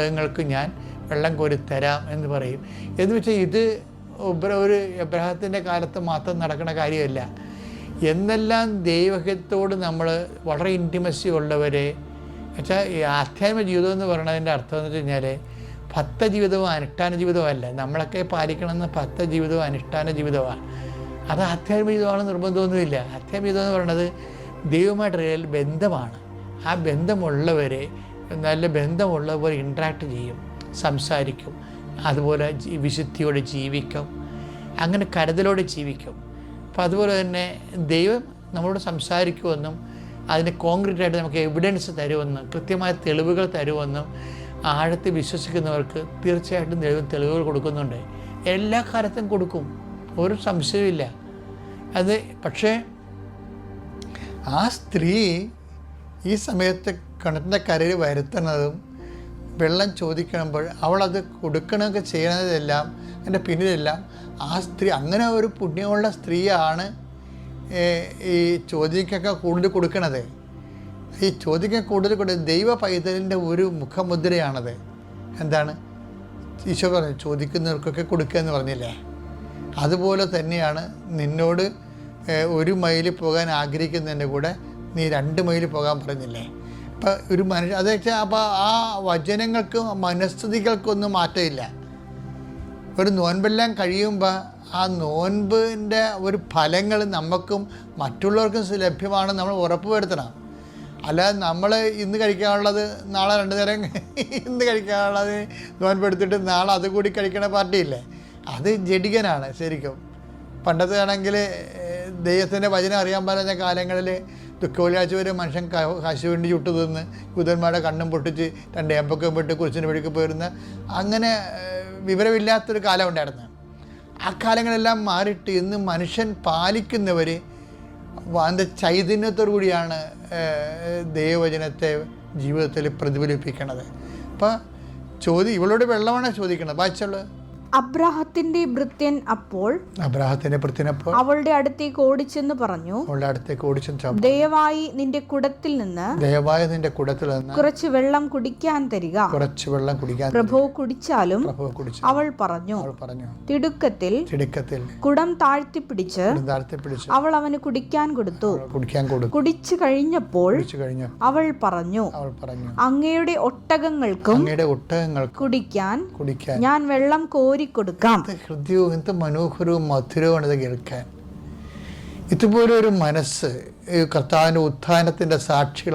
മൃഗങ്ങൾക്ക് ഞാൻ വെള്ളം കോരി തരാം എന്ന് പറയും. എന്ന് വെച്ചാൽ ഇത് ഒരു എബ്രഹാത്തിൻ്റെ കാലത്ത് മാത്രം നടക്കുന്ന കാര്യമല്ല. എന്നെല്ലാം ദൈവത്തോട് നമ്മൾ വളരെ ഇൻറ്റിമസി ഉള്ളവരെ വെച്ചാൽ ഈ ആധ്യാത്മിക ജീവിതം എന്ന് പറയുന്നതിൻ്റെ അർത്ഥം എന്ന് വെച്ച് കഴിഞ്ഞാൽ ഭക്ത ജീവിതവും അനുഷ്ഠാന ജീവിതവും അല്ല. നമ്മളൊക്കെ പാലിക്കണമെന്ന് ഭക്ത ജീവിതവും അനുഷ്ഠാന ജീവിതമാണ്. അത് ആധ്യാത്മിക ജീവിതമാണെന്ന് നിർബന്ധമൊന്നുമില്ല. ആധ്യാത്മിക ജീവിതം എന്ന് പറയുന്നത് ദൈവമായിട്ട് ബന്ധമാണ്. ആ ബന്ധമുള്ളവരെ നല്ല ബന്ധമുള്ളവർ ഇൻട്രാക്ട് ചെയ്യും, സംസാരിക്കും, അതുപോലെ വിശുദ്ധിയോടെ ജീവിക്കും, അങ്ങനെ കരുതലോടെ ജീവിക്കും. അപ്പോൾ അതുപോലെ തന്നെ ദൈവം നമ്മളോട് സംസാരിക്കുമെന്നും അതിന് കോൺക്രീറ്റായിട്ട് നമുക്ക് എവിഡൻസ് തരുമെന്നും കൃത്യമായ തെളിവുകൾ തരുമെന്നും ആഴത്തിൽ വിശ്വസിക്കുന്നവർക്ക് തീർച്ചയായിട്ടും ദൈവം തെളിവുകൾ കൊടുക്കുന്നുണ്ട്. എല്ലാ കാലത്തും കൊടുക്കും, ഒരു സംശയമില്ല അത്. പക്ഷേ ആ സ്ത്രീ ഈ സമയത്ത് കിണറ്റിൻ്റെ കരയിൽ വരുത്തുന്നതും വെള്ളം ചോദിക്കുമ്പോൾ അവളത് കൊടുക്കണമൊക്കെ ചെയ്യുന്നതെല്ലാം അതിൻ്റെ പിന്നിലെല്ലാം ആ സ്ത്രീ അങ്ങനെ ഒരു പുണ്യമുള്ള സ്ത്രീയാണ് ഈ ചോദ്യക്കൊക്കെ കൂടുതൽ കൊടുക്കണത്. ഈ ചോദ്യക്ക് കൂടുതൽ കൊടുക്കുന്നത് ദൈവ പൈതലിൻ്റെ ഒരു മുഖമുദ്രയാണത്. എന്താണ് ഈശോ പറഞ്ഞു, ചോദിക്കുന്നവർക്കൊക്കെ കൊടുക്കുക എന്ന് പറഞ്ഞില്ലേ? അതുപോലെ തന്നെയാണ് നിന്നോട് 1 മൈൽ പോകാൻ ആഗ്രഹിക്കുന്നതിൻ്റെ കൂടെ നീ 2 മൈൽ പോകാൻ പറഞ്ഞില്ലേ? അപ്പം ഒരു മനുഷ്യ അത് വെച്ചാൽ അപ്പോൾ ആ വചനങ്ങൾക്കും മനസ്ഥിതികൾക്കൊന്നും മാറ്റമില്ല. ഒരു നോൻപെല്ലാം കഴിയുമ്പോൾ ആ നോൻപിൻ്റെ ഒരു ഫലങ്ങൾ നമുക്കും മറ്റുള്ളവർക്കും ലഭ്യമാണെന്ന് നമ്മൾ ഉറപ്പ് വരുത്തണം. അല്ലാതെ നമ്മൾ ഇന്ന് കഴിക്കാനുള്ളത് നാളെ 2 നേരം ഇന്ന് കഴിക്കാനുള്ളത് നോൻപെടുത്തിട്ട് നാളെ അതുകൂടി കഴിക്കണ പാർട്ടിയില്ലേ? അത് ജഡികനാണ് ശരിക്കും. പണ്ടത്തെ ആണെങ്കിൽ ദൈവത്തിൻ്റെ വചനം അറിയാൻ പറഞ്ഞ കാലങ്ങളിൽ ദുഃഖവെള്ളിയാഴ്ച വരെ മനുഷ്യൻ കശുവണ്ടി ചുട്ടു തിന്ന് യൂതന്മാരുടെ കണ്ണും പൊട്ടിച്ച് 2 ഏമ്പൊക്കെ വിട്ട് കുരിശിന് വഴിക്ക് പോയിരുന്ന അങ്ങനെ വിവരമില്ലാത്തൊരു കാലം ഉണ്ടായിരുന്നു. ആ കാലങ്ങളെല്ലാം മാറിയിട്ട് ഇന്ന് മനുഷ്യൻ പാലിക്കുന്നവർ അതിൻ്റെ ചൈതന്യത്തോടു കൂടിയാണ് ദൈവവചനത്തെ ജീവിതത്തിൽ പ്രതിഫലിപ്പിക്കണത്. അപ്പം ഇവളോട് വെള്ളമാണ് ചോദിക്കണത്. വായിച്ചുള്ളത് അബ്രാഹത്തിന്റെ ഭൃത്യൻ അപ്പോൾ അവളുടെ അടുത്തേക്ക് ഓടിച്ചെന്ന് പറഞ്ഞു, ദയവായി നിന്റെ കുടത്തിൽ നിന്ന് കുറച്ച് വെള്ളം കുടിക്കാൻ തരിക. പ്രഭു കുടിച്ചാലും അവൾ പറഞ്ഞു. തിടുക്കത്തിൽ കുടം താഴ്ത്തിപ്പിടിച്ച് അവൾ അവന് കുടിക്കാൻ കൊടുത്തു. കുടിച്ചു കഴിഞ്ഞപ്പോൾ അവൾ പറഞ്ഞു, അങ്ങയുടെ ഒട്ടകങ്ങൾക്കും കുടിക്കാൻ ഞാൻ വെള്ളം കോരി കൊടുക്കാം. ഹൃദയവും എന്ത് മനോഹരവും മധുരവും ഇത് കേൾക്കാൻ. ഇതുപോലെ ഒരു മനസ്സ് കർത്താവിൻ്റെ ഉത്ഥാനത്തിൻ്റെ സാക്ഷികൾ